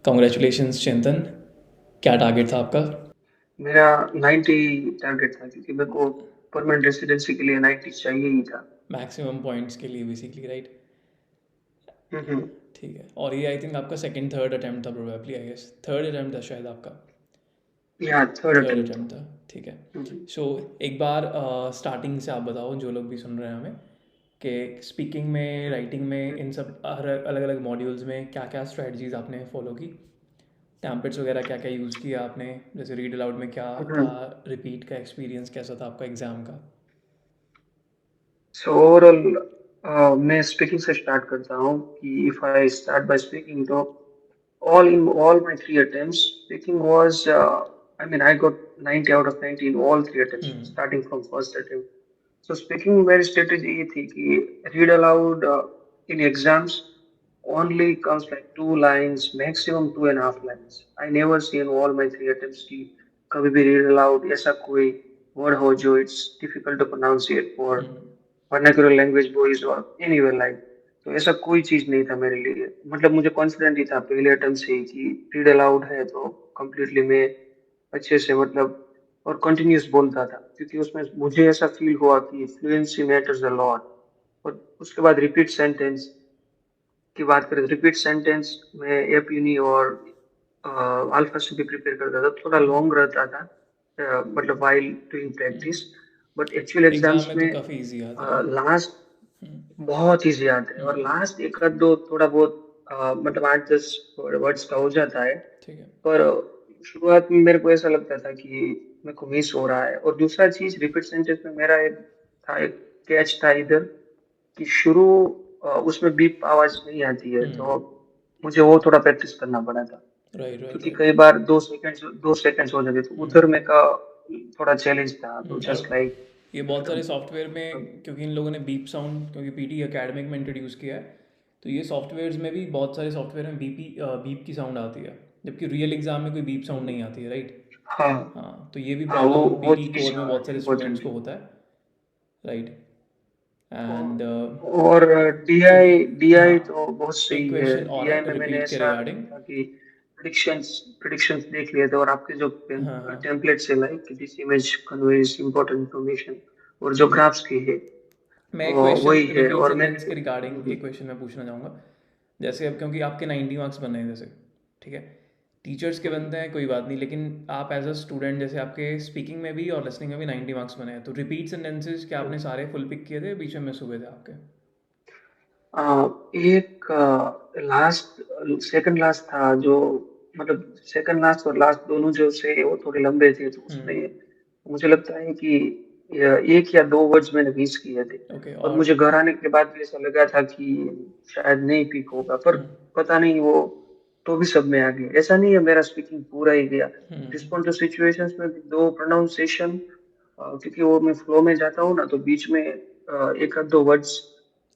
Congratulations चिंतन, क्या target था आपका? मेरा 90 टारगेट था क्योंकि मेरे को परमानेंट रेसिडेंसी के लिए 90 चाहिए ही था। मैक्सिमम पॉइंट्स के लिए बेसिकली, राइट? हम्म। ठीक है। और ये आई थिंक आपका सेकंड थर्ड अटेम्प्ट था probably, I guess third attempt था शायद आपका। या थर्ड थर्ड अटेम्प्ट था। अटेम्प्ट था। ठीक है। हम्म। सो एक बार स्टार्टिंग से आप बताओ, जो लोग भी सुन रहे हैं हमें, कि स्पीकिंग में, राइटिंग में, इन सब हर अलग अलग मॉड्यूल्स में क्या क्या स्ट्रेटजीज आपने फॉलो की, टैम्पलेट्स वगैरह क्या क्या यूज़ किया आपने, जैसे रीड अलाउड में क्या था, हम्म। रिपीट का एक्सपीरियंस कैसा था आपका एग्ज़ाम का? सो ओवरऑल मैं स्पीकिंग से स्टार्ट करता हूँ कि if I start by speaking तो all my three attempts speaking was I mean I got 90 out of 90 in all three attempts hmm. starting from first attempt. So speaking मेरी strategy ये थी कि read aloud in exams only comes like two lines, maximum two and a half lines. I never see in all my three attempts कि कभी भी read aloud ऐसा कोई word हो जो it's difficult to pronunciate for vernacular language boys or anywhere like. तो ऐसा कोई चीज नहीं था मेरे लिए, मतलब मुझे कॉन्फिडेंट ही था पहले अटेम्प्ट से ही कि रीड अलाउड है तो कम्प्लीटली मैं अच्छे से मतलब और कंटिन्यूस बोलता था, क्योंकि उसमें मुझे ऐसा फील हुआ कि फ्लुएंसी मैटर्स अ लॉट। और उसके बाद रिपीट सेंटेंस की बात करें, रिपीट सेंटेंस में एप यूनी और अल्फा से भी प्रिपेयर करता था, थोड़ा लॉन्ग रहता था मतलब while doing practice. But actual exam exams में तो में काफ़ी इजी आता है। लास्ट बहुत इजी आते हैं, और लास्ट एक आध दो थोड़ा बहुत मतलब 8-10 वर्ड्स का हो जाता है। ठीक है। पर शुरुआत में मेरे को ऐसा लगता था कि मेरे को मिस हो रहा है। और दूसरा चीज रिपीट सेंटेंस में मेरा एक था, एक कैच था इधर कि शुरू उसमें बीप आवाज नहीं आती है, तो मुझे वो थोड़ा प्रैक्टिस करना पड़ा था, राइट राइट क्योंकि राइट। कई बार 2 सेकंड हो जाते, तो उधर में का थोड़ा चैलेंज था, तो और जस्ट लाइक ये बहुत सारे सॉफ्टवेयर में, क्योंकि इन लोगों ने बीप साउंड, क्योंकि पीटी एकेडमिक में इंट्रोड्यूस किया है, तो ये सॉफ्टवेयर्स में भी बहुत सारे सॉफ्टवेयर में बीप की साउंड आती है, जबकि रियल एग्जाम में कोई बीप साउंड नहीं आती है, राइट? हाँ हाँ, तो ये भी हाँ, वो प्रॉब्लम वो पीटी चीज कोर में बहुत सारे स्टूडेंट्स इम्पोर्टेंट को है। होता है, राइट? एंड और डीआई डीआई हाँ, तो बहुत एक सही है। क्वेश्चन और डीआई है में मैंने रिपीट के ऐसा रिगार्डिंग। किया था कि प्रिडिक्शंस प्रिडिक्शंस देख लिए थे, और आपके जो हाँ हाँ। टेम्पलेट्स है like this image conveys important information, और जो ठीक है। ग्राफ्स की है मैं एक तो क्वेश्चन वही है। रिपीट और सेंटेंस मैंने के रिगार्डिंग एक क्वेश्चन मैं पूछना चाहूँगा। जैसे अब क्योंकि आपके 90 मार्क्स बने हैं, जैसे, ठीक है, टीचर्स के बनते हैं कोई बात नहीं, लेकिन आप एज अ स्टूडेंट, जैसे आपके स्पीकिंग में भी और लिसनिंग में भी 90 मार्क्स बने हैं, तो रिपीट सेंटेंसेस क्या आपने सारे फुल पिक किए थे, बीच में मिस हुए थे आपके? एक लास्ट सेकंड लास्ट था जो, मतलब सेकंड लास्ट और लास्ट दोनों जो से वो थोड़े लंबे थे, तो उसमें मुझे लगता है कि एक या दो वर्ड्स मैंने मिस किए थे। ओके। और और मुझे घर आने के बाद भी ऐसा लगा था कि शायद नहीं पिक होगा, पर पता नहीं वो तो भी सब में आ गया। ऐसा नहीं है मेरा स्पीकिंग पूरा ही गया, रिस्पॉन्ड टू सिचुएशंस में भी दो प्रोनाउंसिएशन, क्योंकि वो मैं फ्लो में जाता हूँ ना, तो बीच में एक आध दो वर्ड्स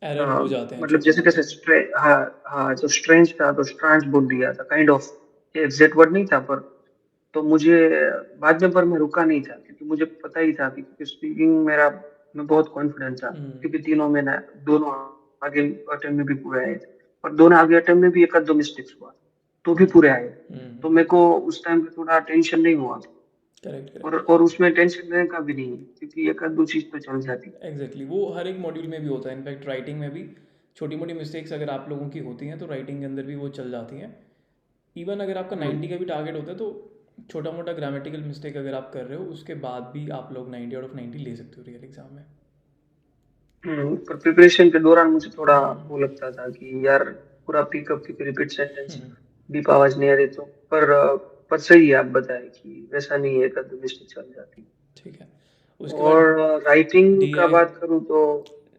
एरर हो जाते हैं मतलब छोटे जैसे मोटे। कैसे हाँ हाँ, जो स्ट्रेंज था तो स्ट्रांज बोल दिया था, काइंड ऑफ एग्जैक्ट वर्ड नहीं था, पर तो मुझे बाद में, पर मैं रुका नहीं था क्योंकि मुझे पता ही था कि क्योंकि स्पीकिंग मेरा, मैं बहुत कॉन्फिडेंट था, क्योंकि तीनों में ना, दोनों आगे अटेम्प्ट में भी पूरे आए थे, और दोनों आगे अटेम्प्ट में भी एक आध दो मिस्टेक्स हुआ तो भी पूरे आए। तो मेरे को उस टाइम पे थोड़ा टेंशन नहीं हुआ था। Correct correct. और उसमें टेंशन लेने का भी नहीं है, क्योंकि एक आध दो चीज तो चल जाती। एग्जैक्टली, वो हर एक मॉड्यूल में भी होता है, इनफैक्ट राइटिंग में भी छोटी मोटी मिस्टेक्स अगर आप लोगों की होती हैं तो राइटिंग के अंदर भी वो चल जाती हैं। इवन अगर आपका हम्म। 90 का भी टारगेट होता है तो छोटा मोटा ग्रामेटिकल मिस्टेक अगर आप कर रहे हो, उसके बाद भी आप लोग 90 आउट ऑफ 90 ले सकते हो रियल एग्जाम में। पर प्रिपरेशन के दौरान मुझे थोड़ा वो लगता था कि यार पूरा पिकअप की रिपीट सेंटेंस डीप आवाज नहीं आ रही, तो पर सही है, आप बताएं कि वैसा नहीं है, एक आध मिस्टेक चल जाती है। ठीक है। उसके बाद और राइटिंग डी का आई बात करूँ तो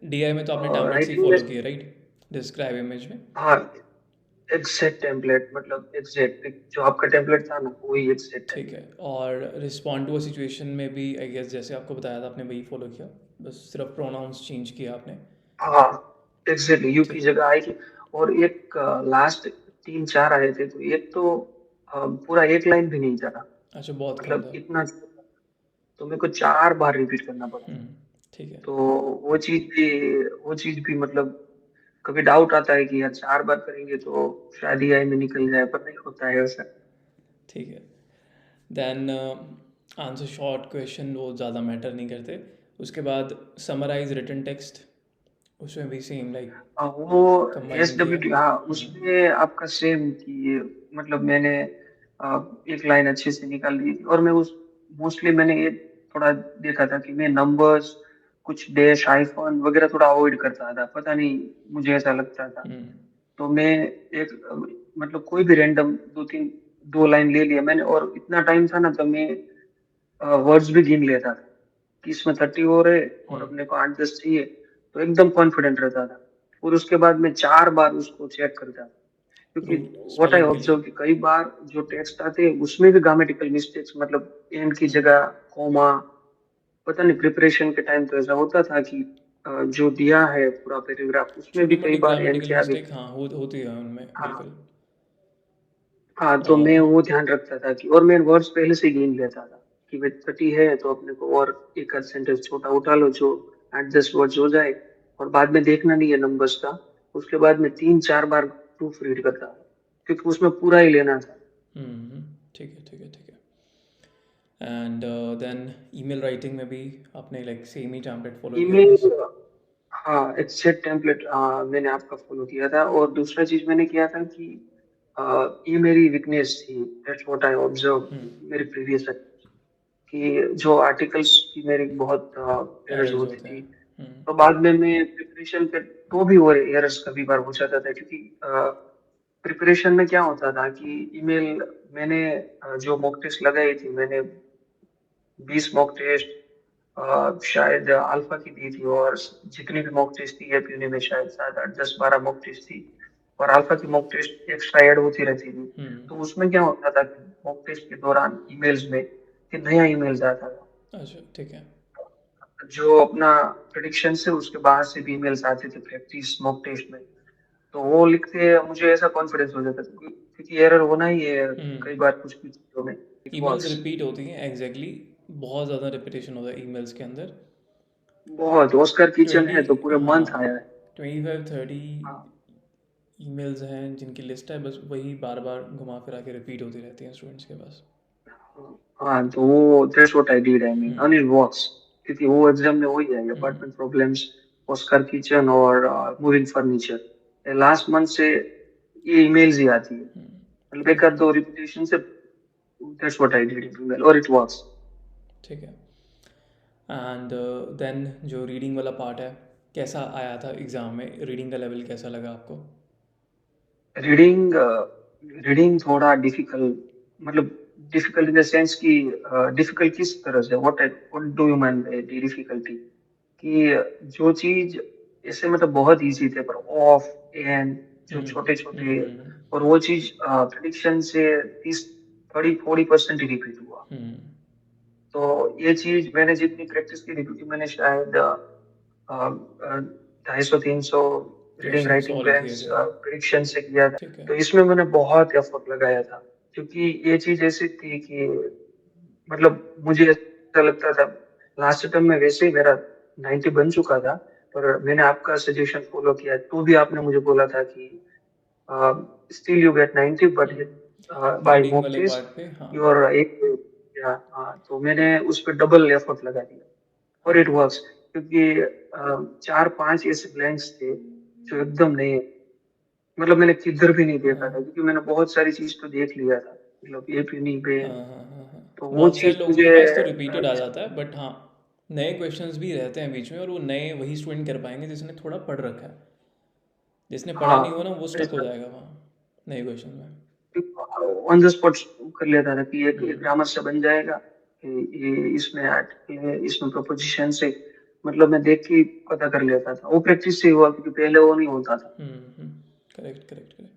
डी आई में तो आपने टैबलेट्स ही राइटिंग में, फॉलो किए, राइट? डिस्क्राइब इमेज में। हाँ, एग्जैक्ट टेम्पलेट, मतलब एग्जैक्ट जो आपका टेम्पलेट था ना वही एग्जैक्ट है। ठीक है। और रिस्पॉन्ड टू अ सिचुएशन में भी आई गेस जैसे आपको बताया था आपने वही फॉलो किया, बस सिर्फ प्रोनाउंस चेंज किया आपने। हाँ एग्जैक्टली, यू की ठीक है। जगह आई थी। और एक लास्ट 3-4 आए थे, तो एक तो पूरा एक लाइन भी नहीं था, अच्छा, बहुत कम मतलब था। इतना, तो मेरे को 4 बार रिपीट करना पड़ा। हम्म। ठीक है। तो वो चीज भी वो चीज भी मतलब कभी डाउट आता है कि यार 4 बार करेंगे तो शायद ही आई में निकल जाए, पर नहीं होता है ऐसा। ठीक है। देन आंसर शॉर्ट क्वेश्चन वो ज़्यादा मैटर नहीं करते। उसके बाद समराइज रिटन टेक्स्ट, उसमें भी सेम लाइक वो कंबाइन किया। SWT, हाँ उसमें आपका सेम कि मतलब मैंने एक लाइन अच्छे से निकाल दी थी, और मैं उस मोस्टली मैंने ये थोड़ा देखा था कि मैं नंबर्स, कुछ डैश हाइफन वगैरह थोड़ा अवॉइड करता था, पता नहीं मुझे ऐसा लगता था। हम्म तो मैं एक मतलब कोई भी रैंडम दो लाइन ले लिया मैंने, और इतना टाइम था ना, तो मैं वर्ड्स भी गिन लेता था कि इसमें 30 हो रहे और हम्म अपने को 8-10 चाहिए, तो एकदम कॉन्फिडेंट रहता था। और उसके बाद मैं 4 बार उसको चेक करता था, क्योंकि रूट व्हाट आई स्पेलिंग के लिए। ऑब्जर्व कि कई बार जो टेक्स्ट आते हैं उसमें भी ग्रामेटिकल मिस्टेक्स, मतलब एन की जगह कॉमा, पता नहीं प्रिपरेशन के टाइम तो ऐसा होता था कि जो दिया है पूरा पैराग्राफ उसमें भी छोटी कई मोटी बार एन ग्रामेटिकल के आगे। मिस्टेक हाँ होती है उनमें हाँ। बिल्कुल। हाँ, तो और मैं वो ध्यान रखता था कि, और मैं वर्ड्स पहले से गिन लेता था कि भाई 30 है तो अपने को और एक आध सेंटेंस छोटा उठा लो जो 8-10 वर्ड्स हो जाए, और बाद में देखना नहीं है नंबर्स का। उसके बाद में 3-4 बार प्रूफ रीड करता था, क्योंकि उसमें पूरा ही लेना था। ठीक है ठीक है ठीक है। एंड देन ईमेल राइटिंग में भी आपने लाइक सेम ही टेम्पलेट फॉलो किया आई गेस। ईमेल, हाँ एक सेट टेम्पलेट मैंने आपका फॉलो किया था। और दूसरा चीज मैंने किया था कि ये मेरी वीकनेस थी, दैट्स व्हाट आई ऑब्जर्व मेरे प्रीवियस, कि जो आर्टिकल्स की मेरी बहुत एरर्स एरर्स होती होते थी। हैं। हम्म तो बाद में मैं प्रिपरेशन पे तो भी वो एरर्स कभी बार हो जाता था, क्योंकि प्रिपरेशन में क्या होता था कि ईमेल मैंने जो मॉक टेस्ट लगाई थी, मैंने 20 मॉक टेस्ट शायद अल्फा की दी थी, और जितनी भी मॉक टेस्ट थी एपीयूनी में शायद 7, 8, 10, 12 मॉक टेस्ट थी, और अल्फा की मॉक टेस्ट एक्स्ट्रा ऐड होती रहती थी। हम्म। तो उसमें क्या होता था कि मॉक टेस्ट के दौरान ईमेल्स में कि नया ईमेल आता था, अच्छा ठीक है। जो अपना प्रिडिक्शन से उसके बाद से भी ईमेल्स आते थे प्रैक्टिस मॉक टेस्ट में। तो वो लिखते मुझे ऐसा कॉन्फिडेंस हो जाता था क्योंकि एरर होना ही है कई बार कुछ कुछ चीजों में। It emails works. रिपीट होती हैं एग्जैक्टली बहुत ज़्यादा रिपीटेशन होता है ईमेल्स के अंदर। बहुत ऑस्कर किचन 20 है तो पूरे हाँ मंथ आया है। 25-30 हाँ। ईमेल्स हैं जिनकी लिस्ट है, बस वही बार बार घुमा फिरा के रिपीट होती रहती हैं स्टूडेंट्स के पास। हाँ, तो वो that's what I did, I mean and hmm it works, क्योंकि वो एग्जाम में वही है, हम्म अपार्टमेंट प्रॉब्लम्स, ऑस्कर किचन और मूविंग फर्नीचर। लास्ट मंथ से ये ईमेल्स ही आती है, मतलब एक आध करेक्ट। दो रिपीटेशन से। That's what I did in email और इट वर्क्स। ठीक है। एंड देन जो रीडिंग वाला पार्ट है, कैसा आया था एग्ज़ाम में, रीडिंग का लेवल कैसा लगा आपको? रीडिंग, रीडिंग थोड़ा डिफिकल्ट, मतलब डिफिकल्ट इन द सेंस कि डिफिकल्ट किस तरह से, what do you mean by difficulty, कि जो चीज ऐसे मतलब बहुत इजी थे पर ऑफ एंड जो छोटे छोटे, हम्म और वो चीज प्रिडिक्शन से 30, 40% ही रिपीट हुआ। हम्म तो ये चीज मैंने जितनी प्रैक्टिस की थी, क्योंकि मैंने शायद 250, 300 रीडिंग क्वेश्चन राइटिंग सॉल्व किए बैंक्स थे। प्रिडिक्शन से किया था। ठीक है। तो इसमें मैंने बहुत एफर्ट लगाया था, क्योंकि ये चीज ऐसी थी कि मतलब मुझे ऐसा लगता था, लास्ट टाइम में वैसे ही मेरा 90 बन चुका था, पर मैंने आपका सजेशन फॉलो किया तो भी आपने मुझे बोला था कि still you get 90 but by reading mock वाले टेस्ट पार्ट पे हाँ। योर एक, या हाँ, तो मैंने उस पर डबल एफर्ट लगा दिया, और इट वर्क्स, क्योंकि 4-5 ऐसे ब्लैंक्स थे जो एकदम नहीं, मतलब मैंने किधर भी नहीं देखा था, क्योंकि मैंने बहुत सारी चीज तो देख लिया था, मतलब ये भी नहीं पे। हाँ तो वो बहुत सारे चीज लोगों के मुझे पास तो रिपीटेड आ जाता है, बट हाँ नए क्वेश्चंस भी रहते हैं बीच में, और वो नए वही स्टूडेंट कर पाएंगे जिसने थोड़ा पढ़ रखा है। जिसने पढ़ा नहीं हो ना वो स्टक हो हाँ, जाएगा वहाँ नए क्वेश्चन में। ऑन द स्पॉट कर लेता था कि एक हम्म ग्रामर से बन जाएगा, ये इसमें आर्टिकल है, इसमें प्रोपोजिशन से, मतलब मैं देख के ही पता कर लेता था। वो प्रैक्टिस से हुआ, क्योंकि पहले वो नहीं होता था। Correct correct correct.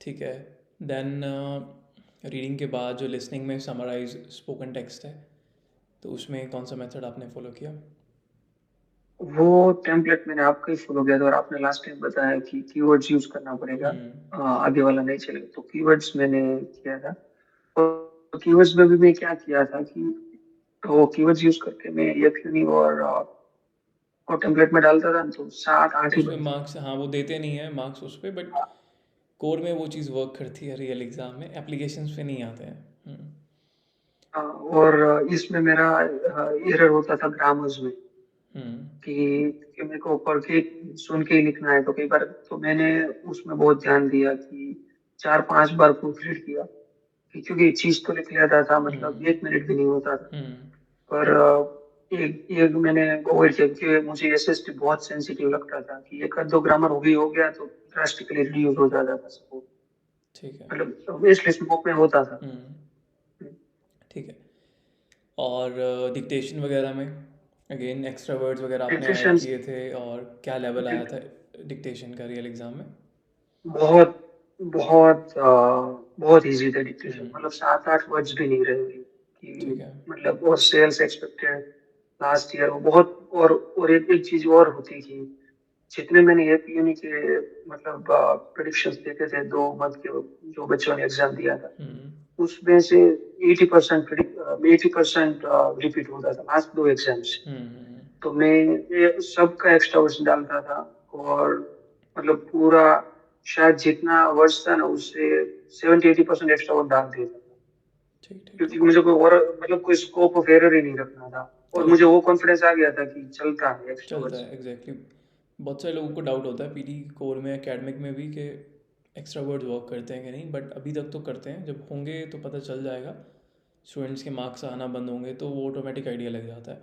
ठीक है। देन रीडिंग के बाद जो लिसनिंग में समराइज स्पोकन टेक्स्ट है, तो उसमें कौन सा मेथड आपने फॉलो किया? वो टेम्पलेट मैंने आपका ही फॉलो किया था, और आपने लास्ट टाइम बताया कि कीवर्ड्स यूज करना पड़ेगा, हम्म आगे वाला नहीं चलेगा, तो कीवर्ड्स मैंने किया था। और कीवर्ड्स में भी मैं क्या किया था कि वो कीवर्ड्स यूज करके मैं ये और और टेम्पलेट में डालता था तो 7-8 ही उसमें बनते थे। मार्क्स, हाँ वो देते नहीं है मार्क्स उस पर, बट कोर में वो चीज़ वर्क करती है रियल एग्ज़ाम में, एप्लीकेशंस पे नहीं आते हैं। हाँ, और इसमें मेरा एरर होता था ग्रामर्स में हम्म। कि मेरे को पढ़ के सुन के ही लिखना है। तो कई बार तो मैंने उसमें बहुत ध्यान दिया कि 4-5 बार प्रूफ रीड किया क्योंकि चीज तो लिख लेता था, मतलब हम्म। 1 मिनट भी नहीं होता था। हम्म। पर एक एक मैंने अवॉइड किया क्योंकि मुझे एसएसटी बहुत सेंसिटिव लगता था कि एक आध दो ग्रामर हो भी हो गया तो ड्रास्टिकली रिड्यूस हो जाता था सब, ठीक है। मतलब इसलिए स्मोक में होता था। हम्म। ठीक है। और डिक्टेशन वगैरह में अगेन एक्स्ट्रा वर्ड्स वगैरह आपने ऐड डिक्टेशन किए थे, और क्या लेवल आया था डिक्टेशन का रियल एग्ज़ाम में? बहुत बहुत इजी था डिक्टेशन, हम्म। मतलब 7-8 वर्ड्स भी नहीं रहेंगे ठीक कि है। मतलब, और सेल्स एक्सपेक्टेड लास्ट ईयर वो बहुत। और एक चीज और होती थी, जितने मैंने एपीयूनी के मतलब प्रेडिक्शंस देखे थे 2 मंथ के, जो बच्चों ने एग्जाम दिया था हम्म। उसमें से 80% 80% रिपीट होता था लास्ट 2 एग्जाम्स। हम्म। तो मैं ये सबका एक्स्ट्रा वर्स डालता था, और मतलब पूरा शायद जितना वर्स था ना उससे 70-80% एक्स्ट्रा वर्स डाल दिया था, ठीक ठीक क्योंकि ठीक। मुझे कोई और मतलब कोई स्कोप ऑफ एरर ही नहीं रखना था। और मुझे वो एग्जैक्टली। कॉन्फिडेंस आ गया था कि चलता है एक्स्ट्रा चलता वर्स। है एग्जैक्टली। बहुत सारे लोगों को डाउट होता है पीटी कोर में, एकेडमिक में भी, कि एक्स्ट्रा वर्ड वर्क करते हैं कि नहीं, बट अभी तक तो करते हैं। जब होंगे तो पता चल जाएगा, स्टूडेंट्स के मार्क्स आना बंद होंगे तो वो ऑटोमेटिक आइडिया लग जाता है।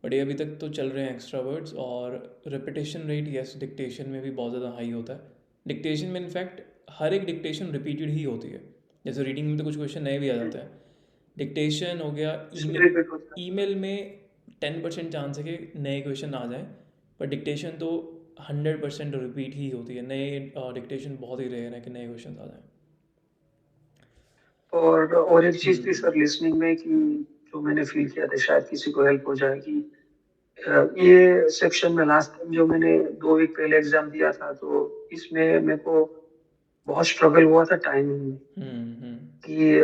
बट ये अभी तक तो चल रहे हैं एक्स्ट्रा वर्ड्स। और रिपीटेशन रेट यस डिक्टेशन में भी बहुत ज़्यादा हाई होता है। डिक्टेशन में इनफैक्ट हर एक डिक्टेशन रिपीटेड ही होती है। जैसे रीडिंग में तो कुछ क्वेश्चन नए भी आ जाते हैं, डिक्टेशन हो गया। इसमें ईमेल, रिपीट होता है। ईमेल में 10% चांस है कि नए क्वेश्चन आ जाएं, पर डिक्टेशन तो 100% रिपीट ही होती है। नए डिक्टेशन बहुत ही रेयर है कि नए क्वेश्चन आ जाएं। और एक चीज थी हम्म। सर लिसनिंग में कि जो मैंने फील किया था, शायद किसी को हेल्प हो जाएगी। ये सेक्शन में लास्ट टाइम जो मैंने 2 वीक पहले एग्जाम दिया था तो इसमें मेरे को बहुत स्ट्रगल हुआ था टाइमिंग में हम्म। कि,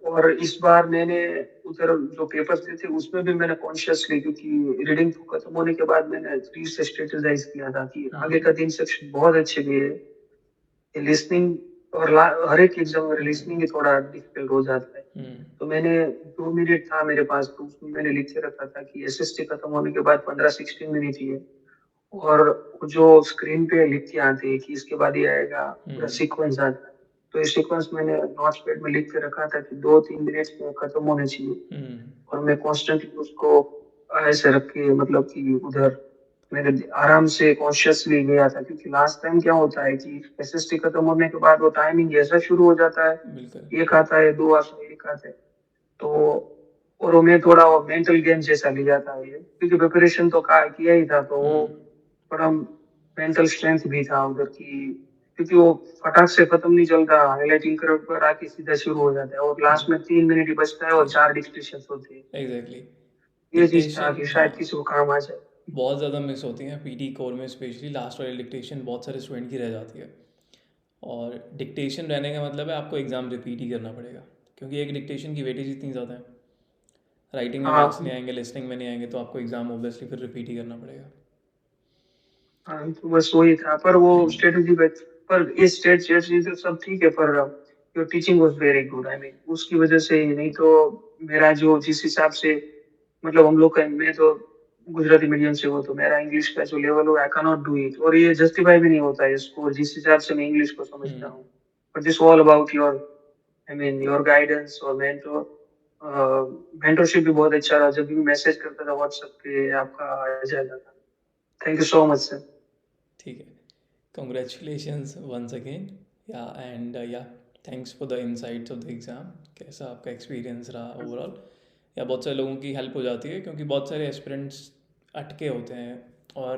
और इस बार मैंने उधर जो पेपर्स दिए थे उसमें भी मैंने कॉन्शियसली, क्योंकि रीडिंग खत्म होने के बाद मैंने फिर से स्ट्रेटेजाइज किया था कि आगे का हम्म। 3 सेक्शन बहुत अच्छे गए। लिसनिंग और हर एक एग्जाम में लिसनिंग ही थोड़ा डिफिकल्ट हो जाता है। हम्म। तो मैंने 2 मिनट था मेरे पास तो उसमें मैंने लिख के रखा था कि एसएसटी खत्म होने के बाद 15-16 मिनट ही है। और जो स्क्रीन पे लिख के आते हैं कि इसके बाद ये आएगा, पूरा हम्म। सीक्वेंस आता है। तो ये सीक्वेंस मैंने नोट्स पैड में लिख के रखा था कि 2-3 मिनट में खत्म होने चाहिए। हम्म। और मैं कॉन्स्टेंटली उसको ऐसे रख के, मतलब कि उधर मैंने आराम से कॉन्शियसली गया था, क्योंकि लास्ट टाइम क्या होता है कि एसएसटी खत्म होने के बाद वो टाइमिंग ऐसा शुरू हो जाता है, बिल्कुल। एक आता है, दो आता है, एक आता है। तो और वो मैं थोड़ा मेंटल गेम जैसा लिया था ये, क्योंकि प्रिपरेशन तो किया ही था, तो वो हम्म। थोड़ा मेंटल स्ट्रेंथ भी था उधर की, क्योंकि वो फटाक से खत्म नहीं चलता, हाईलाइटिंग कर आके सीधा शुरू हो जाता है और लास्ट में 3 मिनट ही बचता है और 4 डिस्कशन होते हैं। एग्जैक्टली। ये चीज था डिक्टेशन कि हाँ, शायद किसी को काम आ जाए। बहुत ज़्यादा मिस होती हैं पीटी कोर में, स्पेशली लास्ट वाली डिक्टेशन बहुत सारे स्टूडेंट की रह जाती है। और डिक्टेशन रहने का मतलब है आपको एग्ज़ाम रिपीट ही करना पड़ेगा, क्योंकि एक डिक्टेशन की वेटेज इतनी ज़्यादा है। राइटिंग में मार्क्स नहीं हाँ आएंगे, लिसनिंग में नहीं आएंगे, तो आपको एग्ज़ाम ऑब्वियसली फिर रिपीट ही करना पड़ेगा। हाँ, तो बस वही था, पर वो हम्म। स्ट्रेटजी, पर ये स्ट्रेटजी तो सब ठीक है, per your teaching was very good, I mean उसकी वजह से ही। नहीं तो मेरा जो जिस हिसाब से, मतलब हम लोग का, मैं तो गुजराती मीडियम से हूँ, तो मेरा इंग्लिश का जो लेवल हो, I can not do it, और ये जस्टिफाई भी नहीं होता है इसको जिस हिसाब से मैं इंग्लिश को समझता हम्म। हूँ। But this all about your, I mean your guidance और मेंटोर। मेंटरशिप भी बहुत अच्छा रहा, जब भी मैसेज करता था व्हाट्सएप पे आपका आ जाता था। Thank you so much sir. ठीक है। Congratulations once again. Yeah and yeah thanks for the insights of the exam. कैसा आपका एक्सपीरियंस रहा ओवरऑल? या बहुत सारे लोगों की हेल्प हो जाती है, क्योंकि बहुत सारे एस्पिरेंट्स अटके होते हैं। और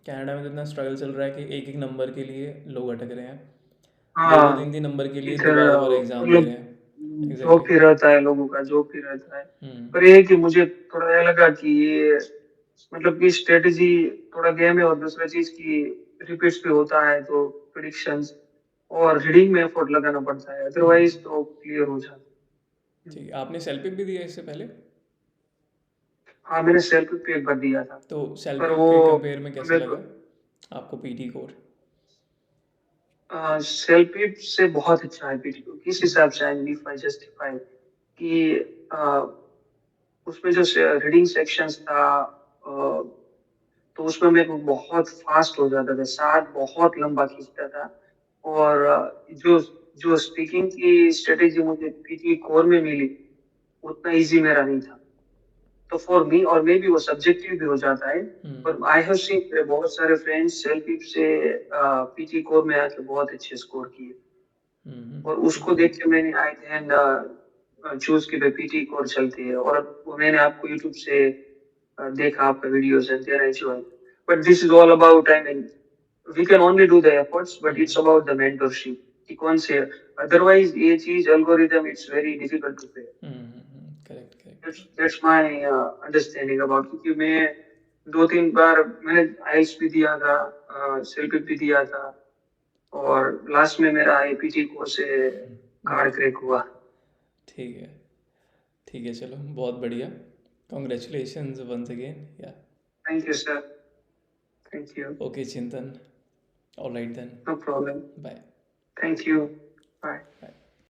कनाडा में तो इतना स्ट्रगल चल रहा है कि एक एक नंबर के लिए लोग अटक रहे हैं, दो दो हाँ, तीन तीन नंबर के लिए इधर दोबारा दोबारा एग्ज़ाम दे मतलब रहे हैं। Joke exactly. ही रहता है लोगों का, जोक ही रहता है। हम्म। पर ये है कि मुझे थोड़ा ये लगा कि ये, मतलब कि स्ट्रेटेजी थोड़ा गेम है, और दूसरा चीज की रिपीट्स भी होता है तो प्रिडिक्शंस और रीडिंग में एफर्ट लगाना पड़ता है, हम्म। अदरवाइज तो क्लियर हो जाता है। ठीक है। आपने सेल्फिप भी दिया इससे पहले? हाँ, मैंने सेल्फ पे एक बार दिया था, तो सेल्फ पर वो के कंपेयर में कैसे मेरे को लगा आपको पीटी कोर? सेल्फ से बहुत अच्छा है पीटी। किस हिसाब से आई इफ आई जस्टिफाई कि अ, उसमें जो रीडिंग सेक्शंस था, तो उसमें मेरे को बहुत फास्ट हो जाता था, साथ बहुत लंबा खींचता था। और जो जो स्पीकिंग की स्ट्रेटेजी मुझे पीटी कोर में मिली, उतना इजी मेरा नहीं था। तो फॉर मी, और मे बी वो सब्जेक्टिव भी हो जाता है, हम्म। पर आई हैव सीन मेरे बहुत सारे फ्रेंड्स सेल्फ से पीटी कोर में आके बहुत अच्छे स्कोर किए। और उसको ठीक है। देख के मैंने आई थिंक चूज की भाई पीटी कोर चलती है, और वो मैंने आपको यूट्यूब से देखा आपका videos and then I join. But this is all about, I mean we can only do the efforts, but it's about the mentorship कि कौन से, अदरवाइज ये चीज algorithm it's very difficult to pay. Correct correct. That's my understanding about, क्योंकि मैं दो तीन बार मैंने आइल्स भी दिया था, सेल्फ भी दिया था, और लास्ट में मेरा आईपीटी कोर्स से कार्ड बढ़िया। क्रैक हुआ। ठीक है। ठीक है, चलो बहुत बढ़िया। Congratulations once again yeah. Thank you sir, thank you, okay Chintan, alright then. No problem, bye. Thank you, bye. Bye.